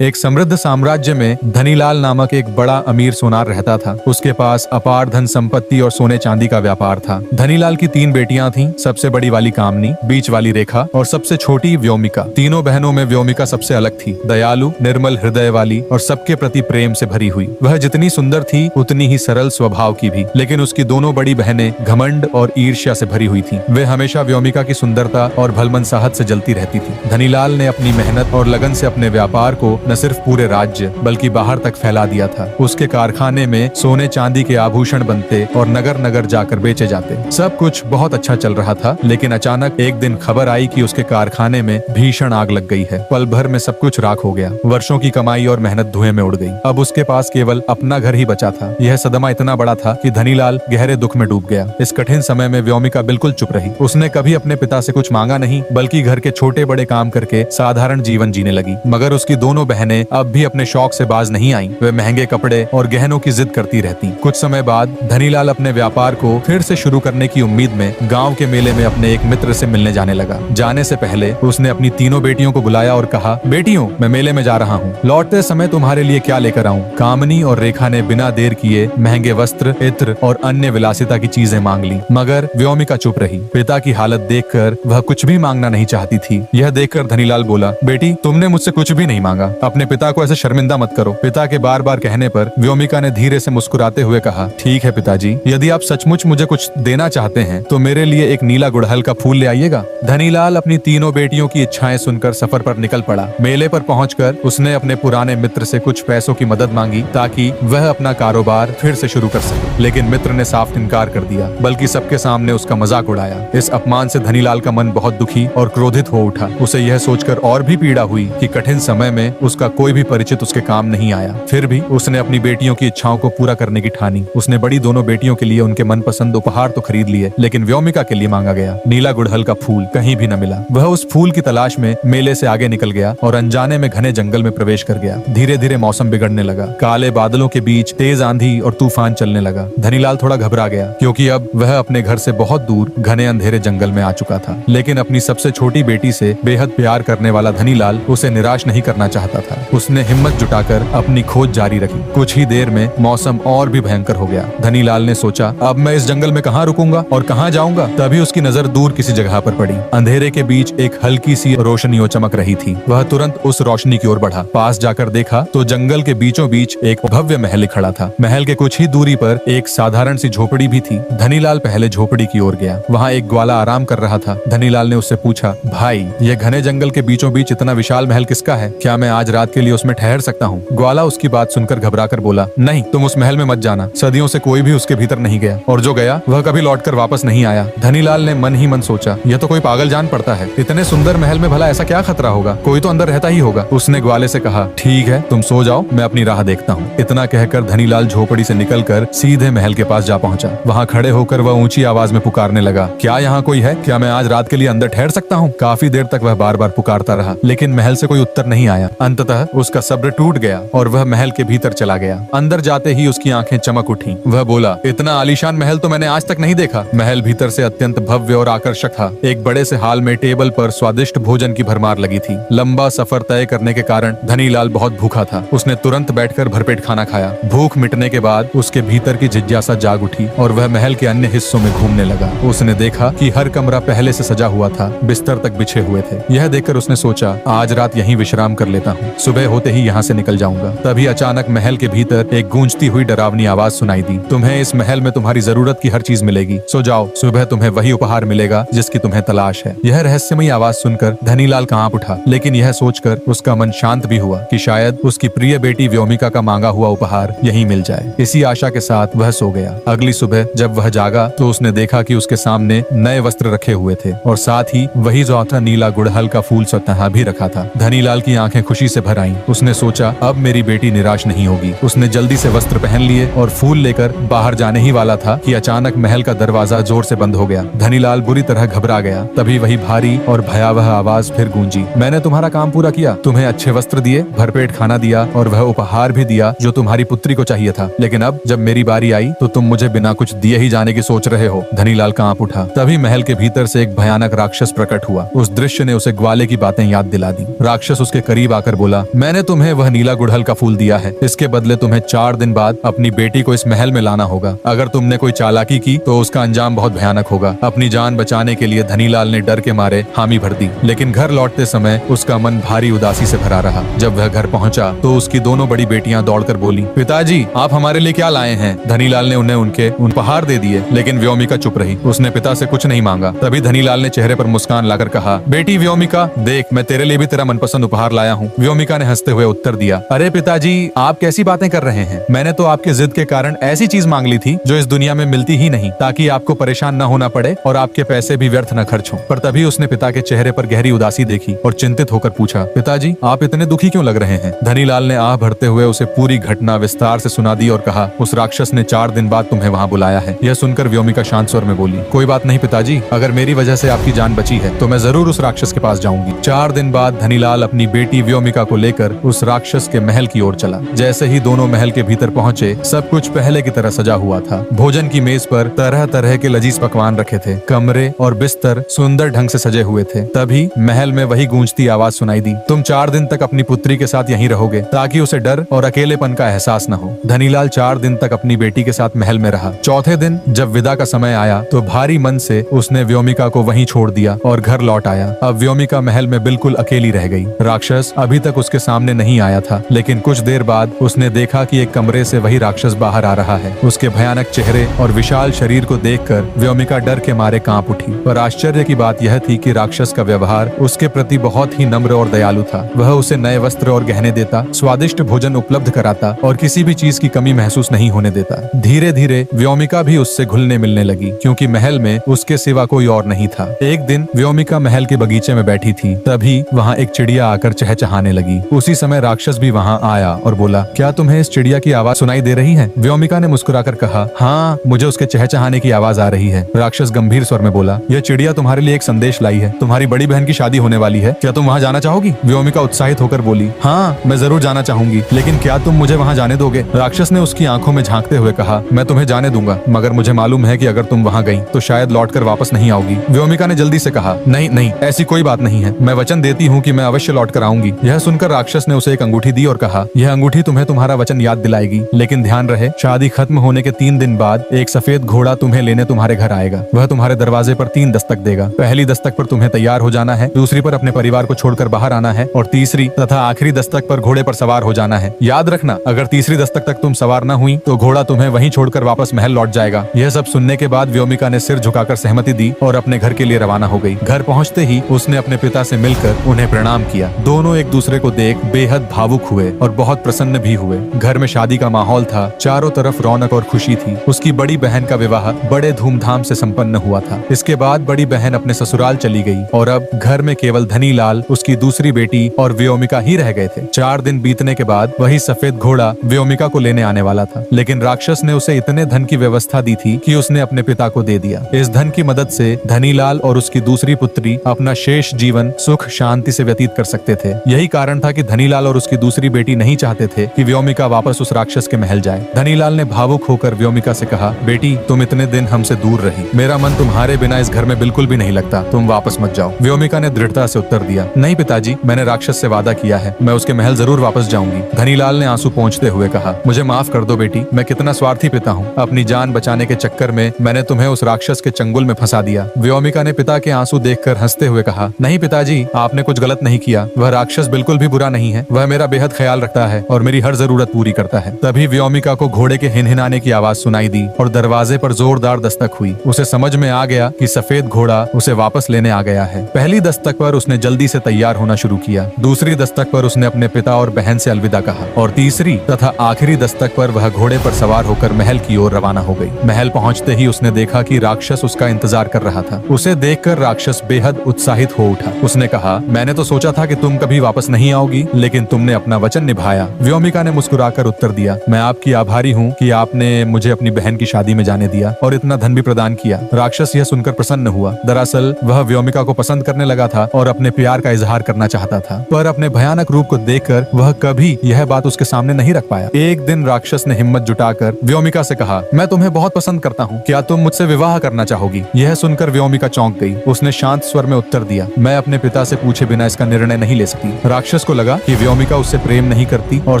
एक समृद्ध साम्राज्य में धनीलाल नामक एक बड़ा अमीर सोनार रहता था। उसके पास अपार धन संपत्ति और सोने चांदी का व्यापार था। धनीलाल की 3 बेटियां थीं, सबसे बड़ी वाली कामनी, बीच वाली रेखा और सबसे छोटी व्योमिका। तीनों बहनों में व्योमिका सबसे अलग थी, दयालु, निर्मल हृदय वाली और सबके प्रति प्रेम से भरी हुई। वह जितनी सुंदर थी उतनी ही सरल स्वभाव की भी, लेकिन उसकी दोनों बड़ी बहनें घमंड और ईर्ष्या से भरी हुई थीं। वे हमेशा व्योमिका की सुंदरता और भलमनसाहत से जलती रहती थी। धनीलाल ने अपनी मेहनत और लगन से अपने व्यापार को न सिर्फ पूरे राज्य बल्कि बाहर तक फैला दिया था। उसके कारखाने में सोने चांदी के आभूषण बनते और नगर नगर जाकर बेचे जाते। सब कुछ बहुत अच्छा चल रहा था, लेकिन अचानक एक दिन खबर आई कि उसके कारखाने में भीषण आग लग गई है। पल भर में सब कुछ राख हो गया। वर्षों की कमाई और मेहनत धुएं में उड़ गई। अब उसके पास केवल अपना घर ही बचा था। यह सदमा इतना बड़ा था कि धनीलाल गहरे दुख में डूब गया। इस कठिन समय में व्योमिका बिल्कुल चुप रही। उसने कभी अपने पिता से कुछ मांगा नहीं, बल्कि घर के छोटे बड़े काम करके साधारण जीवन जीने लगी। मगर उसकी दोनों बहनें अब भी अपने शौक से बाज नहीं आईं। वे महंगे कपड़े और गहनों की जिद करती रहती। कुछ समय बाद धनीलाल अपने व्यापार को फिर से शुरू करने की उम्मीद में गांव के मेले में अपने एक मित्र से मिलने जाने लगा। जाने से पहले उसने अपनी तीनों बेटियों को बुलाया और कहा, बेटियों, मैं मेले में जा रहा हूँ। लौटते समय तुम्हारे लिए क्या लेकर आऊँ? कामनी और रेखा ने बिना देर किए महंगे वस्त्र, इत्र और अन्य विलासिता की चीजें मांग ली, मगर व्योमिका चुप रही। पिता की हालत देखकर वह कुछ भी मांगना नहीं चाहती थी। यह देखकर धनीलाल बोला, बेटी, तुमने मुझसे कुछ भी नहीं मांगा। अपने पिता को ऐसे शर्मिंदा मत करो। पिता के बार बार कहने पर व्योमिका ने धीरे से मुस्कुराते हुए कहा, ठीक है पिताजी, यदि आप सचमुच मुझे कुछ देना चाहते हैं तो मेरे लिए एक नीला गुड़हल का फूल ले आइएगा। धनीलाल अपनी तीनों बेटियों की इच्छाएं सुनकर सफर पर निकल पड़ा। मेले पर पहुंचकर उसने अपने पुराने मित्र से कुछ पैसों की मदद मांगी ताकि वह अपना कारोबार फिर से शुरू कर सके, लेकिन मित्र ने साफ इनकार कर दिया, बल्कि सबके सामने उसका मजाक उड़ाया। इस अपमान से धनीलाल का मन बहुत दुखी और क्रोधित हो उठा। उसे यह सोचकर और भी पीड़ा हुई कि कठिन समय में उसका कोई भी परिचित उसके काम नहीं आया। फिर भी उसने अपनी बेटियों की इच्छाओं को पूरा करने की ठानी। उसने बड़ी दोनों बेटियों के लिए उनके मनपसंद उपहार तो खरीद लिए, लेकिन व्योमिका के लिए मांगा गया नीला गुड़हल का फूल कहीं भी न मिला। वह उस फूल की तलाश में मेले से आगे निकल गया और अनजाने में घने जंगल में प्रवेश कर गया। धीरे धीरे मौसम बिगड़ने लगा। काले बादलों के बीच तेज आंधी और तूफान चलने लगा। धनीलाल थोड़ा घबरा गया, क्योंकि अब वह अपने घर से बहुत दूर घने अंधेरे जंगल में आ चुका था। लेकिन अपनी सबसे छोटी बेटी से बेहद प्यार करने वाला धनीलाल उसे निराश नहीं करना चाहता था। उसने हिम्मत जुटाकर अपनी खोज जारी रखी। कुछ ही देर में मौसम और भी भयंकर हो गया। धनीलाल ने सोचा, अब मैं इस जंगल में कहाँ रुकूंगा और कहाँ जाऊंगा? तभी उसकी नजर दूर किसी जगह पर पड़ी। अंधेरे के बीच एक हल्की सी रोशनी चमक रही थी। वह तुरंत उस रोशनी की ओर बढ़ा। पास जाकर देखा तो जंगल के बीचों बीच एक भव्य महल खड़ा था। महल के कुछ ही दूरी पर एक साधारण सी झोपड़ी भी थी। धनीलाल पहले झोपड़ी की ओर गया। वहाँ एक ग्वाला आराम कर रहा था। धनीलाल ने उससे पूछा, भाई, यह घने जंगल के बीचों बीच इतना विशाल महल किसका है? क्या मैं आज रात के लिए उसमें ठहर सकता हूँ? ग्वाला उसकी बात सुनकर घबराकर बोला, नहीं, तुम उस महल में मत जाना। सदियों से कोई भी उसके भीतर नहीं गया, और जो गया वह कभी लौटकर वापस नहीं आया। धनीलाल ने मन ही मन सोचा, यह तो कोई पागल जान पड़ता है। इतने सुंदर महल में भला ऐसा क्या खतरा होगा? कोई तो अंदर रहता ही होगा। उसने ग्वाले से कहा, ठीक है, तुम सो जाओ, मैं अपनी राह देखता हूँ। इतना कहकर धनीलाल झोपड़ी से निकलकर सीधे महल के पास जा पहुंचा। वहाँ खड़े होकर वह ऊंची आवाज में पुकारने लगा, क्या यहाँ कोई है? क्या मैं आज रात के लिए अंदर ठहर सकता हूँ? काफी देर तक वह बार बार पुकारता रहा, लेकिन महल से कोई उत्तर नहीं आया। अंततः उसका सब्र टूट गया और वह महल के भीतर चला गया। अंदर जाते ही उसकी आंखें चमक उठी। वह बोला, इतना आलीशान महल तो मैंने आज तक नहीं देखा। महल भीतर से अत्यंत भव्य और आकर्षक था। एक बड़े से हाल में टेबल पर स्वादिष्ट भोजन की भरमार लगी थी। लंबा सफर तय करने के कारण धनीलाल बहुत भूखा था। उसने तुरंत बैठकर भरपेट खाना खाया। भूख मिटने के बाद उसके भीतर की जिज्ञासा जाग उठी और वह महल के अन्य हिस्सों में घूमने लगा। उसने देखा कि हर कमरा पहले से सजा हुआ था, बिस्तर तक बिछे हुए थे। यह देखकर उसने सोचा, आज रात यहीं विश्राम कर लेता हूँ, सुबह होते ही यहाँ से निकल जाऊंगा। तभी अचानक महल के भीतर एक गूंजती हुई डरावनी आवाज सुनाई दी, तुम्हें इस महल में तुम्हारी जरूरत की हर चीज मिलेगी, सो जाओ, सुबह तुम्हें वही उपहार मिलेगा जिसकी तुम्हें तलाश है। यह रहस्यमयी आवाज सुनकर धनीलाल कांप उठा, लेकिन यह सोचकर उसका मन शांत भी हुआ कि शायद उसकी प्रिय बेटी व्योमिका का मांगा हुआ उपहार यहीं मिल जाए। इसी आशा के साथ वह सो गया। अगली सुबह जब वह जागा तो उसने देखा कि उसके सामने नए वस्त्र रखे हुए थे और साथ ही वही जो नीला गुड़हल का फूल स्वतः भी रखा था। धनीलाल की आंखें खुशी से भर आईं। उसने सोचा, अब मेरी बेटी निराश नहीं होगी। उसने जल्दी से वस्त्र पहन लिए और फूल लेकर बाहर जाने ही वाला था कि अचानक महल का दरवाजा जोर से बंद हो गया। धनीलाल बुरी तरह घबरा गया। तभी वही भारी और भयावह आवाज फिर गूंजी, मैंने तुम्हारा काम पूरा किया, तुम्हें अच्छे वस्त्र दिए, भरपेट खाना दिया और वह उपहार भी दिया जो तुम्हारी पुत्री को चाहिए था, लेकिन अब जब मेरी बारी आई तो तुम मुझे बिना कुछ दिए ही जाने की सोच रहे हो। धनीलाल कांप उठा। तभी महल के भीतर से एक भयानक राक्षस प्रकट हुआ। उस दृश्य ने उसे ग्वाले की बातें याद दिला दी। राक्षस उसके करीब आकर बोला, मैंने तुम्हें वह नीला गुड़हल का फूल दिया है, इसके बदले तुम्हें 4 दिन बाद अपनी बेटी को इस महल में लाना होगा। अगर तुमने कोई चालाकी की तो उसका अंजाम बहुत भयानक होगा। अपनी जान बचाने के लिए धनीलाल ने डर के मारे हामी भर दी, लेकिन घर लौटते समय उसका मन भारी उदासी से भरा रहा। जब वह घर पहुंचा तो उसकी दोनों बड़ी बेटियां दौड़कर बोली, पिताजी आप हमारे लिए क्या लाए हैं? धनीलाल ने उन्हें उनके उपहार दे दिए, लेकिन व्योमिका चुप रही। उसने पिता से कुछ नहीं मांगा। तभी धनीलाल ने चेहरे पर मुस्कान लाकर कहा, बेटी व्योमिका देख, मैं तेरे लिए भी तेरा मनपसंद उपहार लाया हूँ। व्योमिका ने हंसते हुए उत्तर दिया, अरे पिताजी आप कैसी बातें कर रहे हैं? मैंने तो आपके जिद के कारण ऐसी चीज मांग ली थी जो इस दुनिया में मिलती ही नहीं, ताकि आपको परेशान न होना पड़े और आपके पैसे भी व्यर्थ न खर्च हो। पर तभी उसने पिता के चेहरे पर गहरी उदासी देखी और चिंतित होकर पूछा, पिताजी आप इतने दुखी क्यों लग रहे हैं? धनीलाल ने आह भरते हुए उसे पूरी घटना विस्तार से सुना दी और कहा, उस राक्षस ने 4 दिन बाद तुम्हें वहाँ बुलाया है। यह सुनकर व्योमिका शांत स्वर में बोली, कोई बात नहीं पिताजी, अगर मेरी वजह से आपकी जान बची है तो मैं जरूर उस राक्षस के पास जाऊंगी। 4 दिन बाद धनीलाल अपनी बेटी व्योमिका को लेकर उस राक्षस के महल की ओर चला। जैसे ही दोनों महल के भीतर पहुंचे, सब कुछ पहले की तरह सजा हुआ था। भोजन की मेज पर तरह तरह के लजीज पकवान रखे थे। कमरे और बिस्तर सुंदर ढंग से सजे हुए थे। तभी महल में वही गूंजती आवाज सुनाई दी, तुम 4 दिन तक अपनी पुत्री के साथ यहीं रहोगे ताकि उसे डर और अकेलेपन का एहसास न हो। धनीलाल 4 दिन तक अपनी बेटी के साथ महल में रहा। चौथे दिन जब विदा का समय आया तो भारी मन से उसने व्योमिका को वहीं छोड़ दिया और घर लौट आया। अब व्योमिका महल में बिल्कुल अकेली रह गई। राक्षस अभी तक उसके सामने नहीं आया था, लेकिन कुछ देर बाद उसने देखा कि एक कमरे से वही राक्षस बाहर आ रहा है। उसके भयानक चेहरे और विशाल शरीर को देखकर व्योमिका डर के मारे कांप उठी। पर आश्चर्य की बात यह थी कि राक्षस का व्यवहार उसके प्रति बहुत ही नम्र और दयालु था। वह उसे नए वस्त्र और गहने देता, स्वादिष्ट भोजन उपलब्ध कराता और किसी भी चीज की कमी महसूस नहीं होने देता। धीरे धीरे व्योमिका भी उससे घुलने मिलने लगी, क्योंकि महल में उसके सिवा कोई और नहीं था। एक दिन व्योमिका महल के बगीचे में बैठी थी, तभी वहाँ एक चिड़िया आकर चहचहाने लगी। उसी समय राक्षस भी वहाँ आया और बोला, क्या तुम्हें इस चिड़िया की आवाज सुनाई दे रही है? व्योमिका ने मुस्कुराकर कहा, हाँ मुझे उसके चहचहाने की आवाज आ रही है। राक्षस गंभीर स्वर में बोला, यह चिड़िया तुम्हारे लिए एक संदेश लाई है। तुम्हारी बड़ी बहन की शादी होने वाली है, क्या तुम वहाँ जाना चाहोगी? व्योमिका उत्साहित होकर बोली, हाँ मैं जरूर जाना चाहूंगी, लेकिन क्या तुम मुझे वहाँ जाने दोगे? राक्षस ने उसकी आंखों में झांकते हुए कहा, मैं तुम्हें जाने दूंगा, मगर मुझे मालूम है कि अगर तुम वहाँ गई तो शायद लौटकर वापस नहीं आओगी। व्योमिका ने जल्दी से कहा, नहीं नहीं ऐसी कोई बात नहीं है, मैं वचन देती हूँ कि मैं अवश्य लौटकर आऊंगी। यह सुनकर राक्षस ने उसे एक अंगूठी दी और कहा, यह अंगूठी तुम्हें तुम्हारा वचन याद दिलाएगी, लेकिन ध्यान रहे शादी खत्म होने के 3 दिन बाद एक सफेद घोड़ा तुम्हें लेने तुम्हारे घर आएगा। वह तुम्हारे दरवाजे पर 3 दस्तक देगा। पहली दस्तक पर तुम्हें तैयार हो जाना है, दूसरी पर अपने परिवार को छोड़कर बाहर आना है और तीसरी तथा आखिरी दस्तक पर घोड़े पर सवार हो जाना है। याद रखना, अगर तीसरी दस्तक तक तुम सवार न हुई तो घोड़ा तुम्हें वहीं छोड़कर वापस महल लौट जाएगा। यह सब सुनने के बाद व्योमिका ने सिर झुकाकर सहमति दी और अपने घर के लिए रवाना हो गई। घर पहुंचते ही उसने अपने पिता से मिलकर उन्हें प्रणाम किया। दोनों एक दूसरे को देख बेहद भावुक हुए और बहुत प्रसन्न भी हुए। घर में शादी का माहौल था, चारों तरफ रौनक और खुशी थी। उसकी बड़ी बहन का विवाह बड़े धूमधाम से संपन्न हुआ था। इसके बाद बड़ी बहन अपने ससुराल चली गई और अब घर में केवल धनीलाल, उसकी दूसरी बेटी और व्योमिका ही रह गए थे। 4 दिन बीतने के बाद वही सफेद घोड़ा व्योमिका को लेने आने वाला था, लेकिन राक्षस ने उसे इतने धन की व्यवस्था दी थी कि उसने अपने पिता को दे दिया। इस धन की मदद से धनीलाल और उसकी दूसरी पुत्री अपना शेष जीवन सुख शांति से व्यतीत कर सकते थे। यही कारण था कि धनीलाल और उसकी दूसरी बेटी नहीं चाहते थे कि व्योमिका वापस उस राक्षस के महल जाए। धनीलाल ने भावुक होकर व्योमिका से कहा, बेटी तुम इतने दिन हमसे दूर रही, मेरा मन तुम्हारे बिना इस घर में बिल्कुल भी नहीं लगता, तुम वापस मत जाओ। व्योमिका ने दृढ़ता से उत्तर दिया, नहीं पिताजी, मैंने राक्षस से वादा किया है, मैं उसके महल जरूर वापस जाऊंगी। धनीलाल ने आंसू पोंछते हुए कहा, मुझे माफ कर दो बेटी, मैं कितना स्वार्थी पिता हूँ। अपनी जान बचाने के चक्कर में मैंने तुम्हें उस राक्षस के चंगुल में फंसा दिया। व्योमिका ने पिता के आंसू देखकर हंसते हुए कहा, नहीं पिताजी, आपने कुछ गलत नहीं किया। वह राक्षस बिल्कुल भी बुरा नहीं है, वह मेरा बेहद ख्याल रखता है और मेरी हर जरूरत पूरी करता है। तभी व्योमिका को घोड़े के हिनहिनाने की आवाज सुनाई दी और दरवाजे पर जोरदार दस्तक हुई। उसे समझ में आ गया कि सफेद घोड़ा उसे वापस लेने आ गया है। पहली दस्तक पर उसने जल्दी से तैयार होना शुरू किया, दूसरी दस्तक पर उसने अपने पिता और बहन से अलविदा कहा और तीसरी तथा आखिरी दस्तक पर वह घोड़े पर सवार होकर महल की ओर रवाना हो गई। महल पहुंचते ही उसने देखा कि राक्षस उसका इंतजार कर रहा था। उसे देखकर राक्षस बेहद उत्साहित हो उठा। उसने कहा, मैंने तो सोचा था कि तुम कभी वापस नहीं आओगी, लेकिन तुमने अपना वचन निभाया। व्योमिका ने मुस्कुराकर उत्तर दिया, मैं आपकी आभारी हूँ कि आपने मुझे अपनी बहन की शादी में जाने दिया और इतना धन भी प्रदान किया। राक्षस यह सुनकर प्रसन्न हुआ। दरअसल वह व्योमिका को पसंद करने लगा था और अपने प्यार का इजहार करना चाहता था, पर अपने भयानक रूप को देखकर वह कभी यह बात उसके सामने नहीं रख पाया। एक दिन राक्षस ने हिम्मत जुटाकर व्योमिका से कहा, मैं तुम्हें बहुत पसंद करता हूँ, क्या तुम मुझसे विवाह करना चाहोगी? यह सुनकर व्योमिका चौंक गई। उसने शांत स्वर में उत्तर दिया, मैं अपने पिता से पूछे बिना इसका निर्णय नहीं ले सकती। राक्षस राक्षस को लगा कि व्योमिका उससे प्रेम नहीं करती और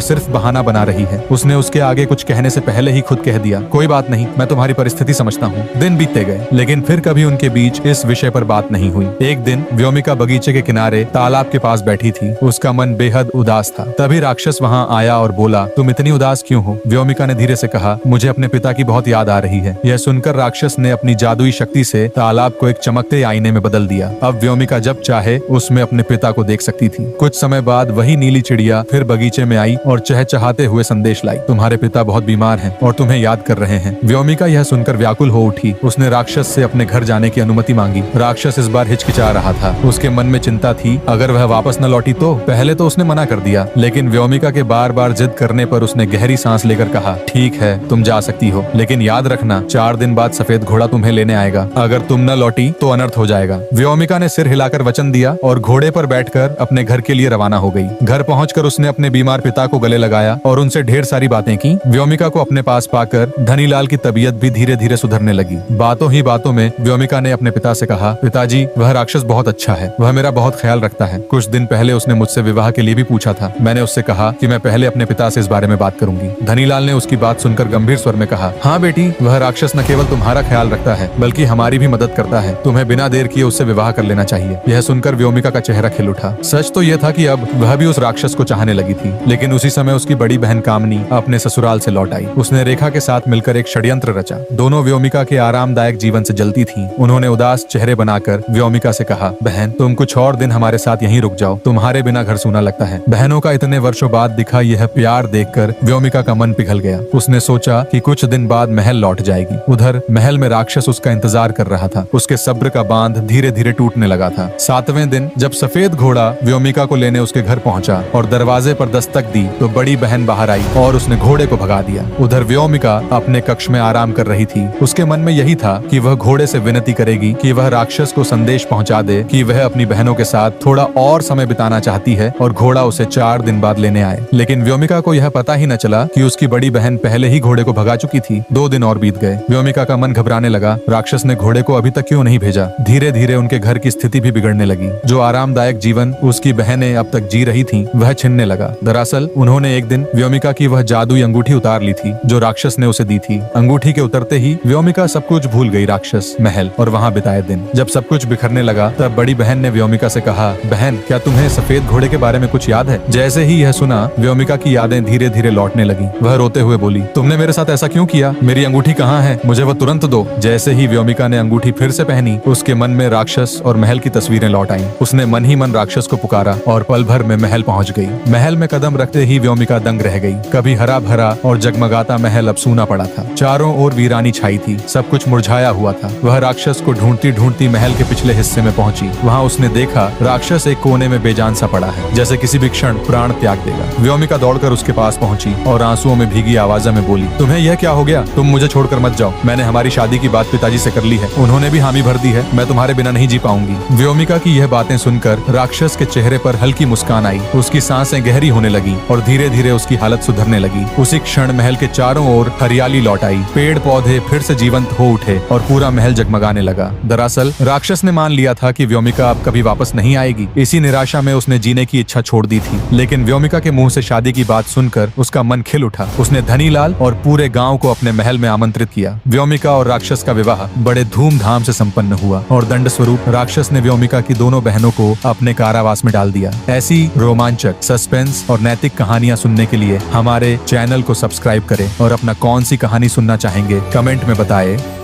सिर्फ बहाना बना रही है। उसने उसके आगे कुछ कहने से पहले ही खुद कह दिया, कोई बात नहीं, मैं तुम्हारी परिस्थिति समझता हूँ। दिन बीतते गए, लेकिन फिर कभी उनके बीच इस विषय पर बात नहीं हुई। एक दिन व्योमिका बगीचे के किनारे तालाब के पास बैठी थी। उसका मन बेहद उदास था। तभी राक्षस वहाँ आया और बोला, तुम इतनी उदास क्यों हो? व्योमिका ने धीरे से कहा, मुझे अपने पिता की बहुत याद आ रही है। यह सुनकर राक्षस ने अपनी जादुई शक्ति से तालाब को एक चमकते आईने में बदल दिया। अब व्योमिका जब चाहे उसमें अपने पिता को देख सकती थी। कुछ समय बाद वही नीली चिड़िया फिर बगीचे में आई और चहचहाते हुए संदेश लाई, तुम्हारे पिता बहुत बीमार हैं और तुम्हें याद कर रहे हैं। व्योमिका यह सुनकर व्याकुल हो उठी। उसने राक्षस से अपने घर जाने की अनुमति मांगी। राक्षस इस बार हिचकिचा रहा था। उसके मन में चिंता थी, अगर वह वापस न लौटी तो। पहले तो उसने मना कर दिया, लेकिन व्योमिका के बार बार जिद करने पर उसने गहरी सांस लेकर कहा, ठीक है, तुम जा सकती हो, लेकिन याद रखना 4 दिन बाद सफेद घोड़ा तुम्हें लेने आएगा। अगर तुम न लौटी तो अनर्थ हो जाएगा। व्योमिका ने सिर हिलाकर वचन दिया और घोड़े पर बैठकर अपने घर के लिए रवाना हो गई। घर पहुंचकर उसने अपने बीमार पिता को गले लगाया और उनसे ढेर सारी बातें की। व्योमिका को अपने पास पाकर धनीलाल की तबीयत भी धीरे धीरे सुधरने लगी। बातों ही बातों में व्योमिका ने अपने पिता से कहा, पिताजी, वह राक्षस बहुत अच्छा है, वह मेरा बहुत ख्याल रखता है। कुछ दिन पहले उसने मुझसे विवाह के लिए भी पूछा था। मैंने उससे कहा कि मैं पहले अपने पिता से इस बारे में बात करूंगी। धनीलाल ने उसकी बात सुनकर गंभीर स्वर में कहा, हाँ बेटी, वह राक्षस न केवल तुम्हारा ख्याल रखता है बल्कि हमारी भी मदद करता है। तुम्हें बिना देर किए उससे विवाह कर लेना चाहिए। यह सुनकर व्योमिका का चेहरा खिल उठा। सच तो यह था कि अब वह भी उस राक्षस को चाहने लगी थी, लेकिन उसी समय उसकी बड़ी बहन कामनी अपने ससुराल से लौट आई। उसने रेखा के साथ मिलकर एक षड्यंत्र रचा। दोनों व्योमिका के आरामदायक जीवन से जलती थीं। उन्होंने उदास चेहरे बनाकर व्योमिका से कहा, बहन, तुम कुछ और दिन हमारे साथ यहीं रुक जाओ, तुम्हारे बिना घर सूना लगता है। बहनों का इतने वर्षों बाद दिखा यह प्यार देखकर व्योमिका का मन पिघल गया। उसने सोचा कि कुछ दिन बाद महल लौट जाएगी। उधर महल में राक्षस उसका इंतजार कर रहा था। उसके सब्र का बांध धीरे धीरे टूटने लगा था। 7वें दिन जब सफेद घोड़ा व्योमिका को लेने उसके घर पहुंचा और दरवाजे पर दस्तक दी तो बड़ी बहन बाहर आई और उसने घोड़े को भगा दिया। उधर व्योमिका अपने कक्ष में आराम कर रही थी। उसके मन में यही था कि वह घोड़े से विनती करेगी कि वह राक्षस को संदेश पहुंचा दे कि वह अपनी बहनों के साथ थोड़ा और समय बिताना चाहती है और घोड़ा उसे 4 दिन बाद लेने आए। लेकिन व्योमिका को यह पता ही न चला कि उसकी बड़ी बहन पहले ही घोड़े को भगा चुकी थी। 2 दिन और बीत गए। व्योमिका का मन घबराने लगा। राक्षस ने घोड़े को अभी तक क्यों नहीं भेजा? धीरे धीरे उनके घर की स्थिति भी बिगड़ने लगी। जो आरामदायक जीवन उसकी बहनें अब तक जी रही थीं, वह छिनने लगा। दरअसल उन्होंने एक दिन व्योमिका की वह जादुई अंगूठी उतार ली थी जो राक्षस ने उसे दी थी। अंगूठी के उतरते ही व्योमिका सब कुछ भूल गई, राक्षस, महल और वहाँ बिताए दिन। जब सब कुछ बिखरने लगा तब बड़ी बहन ने व्योमिका से कहा, बहन, क्या तुम्हें सफेद घोड़े के बारे में कुछ याद है? जैसे ही यह सुना, व्योमिका की यादें धीरे धीरे लौटने लगी। वह रोते हुए बोली, तुमने मेरे साथ ऐसा क्यों किया? मेरी अंगूठी कहाँ है? मुझे वह तुरंत दो। जैसे ही व्योमिका ने अंगूठी फिर से पहनी, उसके मन में राक्षस और महल की तस्वीरें लौट आईं। उसने मन ही मन राक्षस को पुकारा और पल भर में महल पहुंच गई। महल में कदम रखते ही व्योमिका दंग रह गई। कभी हरा भरा और जगमगाता महल अब सूना पड़ा था। चारों ओर वीरानी छाई थी। सब कुछ मुरझाया हुआ था। वह राक्षस को ढूंढती ढूंढती महल के पिछले हिस्से में पहुंची। वहाँ उसने देखा राक्षस एक कोने में बेजान सा पड़ा है, जैसे किसी भी क्षण प्राण त्याग देगा। व्योमिका दौड़कर उसके पास पहुंची और आंसुओं में भीगी आवाज में बोली, तुम्हें यह क्या हो गया? तुम मुझे छोड़कर मत जाओ। मैंने हमारी शादी की बात पिताजी से कर ली है। उन्होंने भी हामी भर दी है। मैं तुम्हारे बिना नहीं जी पाऊंगी। व्योमिका की यह बातें सुनकर राक्षस के चेहरे पर हल्की मुस्कान आई। उसकी सांसें गहरी होने लगी और धीरे धीरे उसकी हालत सुधरने लगी। उसी क्षण महल के चारों ओर हरियाली लौट आई। पेड़ पौधे फिर से जीवंत हो उठे और पूरा महल जगमगाने लगा। दरअसल राक्षस ने मान लिया था कि व्योमिका अब कभी वापस नहीं आएगी। इसी निराशा में उसने जीने की इच्छा छोड़ दी थी। लेकिन व्योमिका के मुंह से शादी की बात सुनकर उसका मन खिल उठा। उसने धनीलाल और पूरे गांव को अपने महल में आमंत्रित किया। व्योमिका और राक्षस का विवाह बड़े धूमधाम से संपन्न हुआ और दंड स्वरूप राक्षस ने व्योमिका की दोनों बहनों को अपने कारावास में डाल दिया। ऐसी रोमांचक, सस्पेंस और नैतिक कहानियां सुनने के लिए हमारे चैनल को सब्सक्राइब करें और अपना कौन सी कहानी सुनना चाहेंगे कमेंट में बताएं।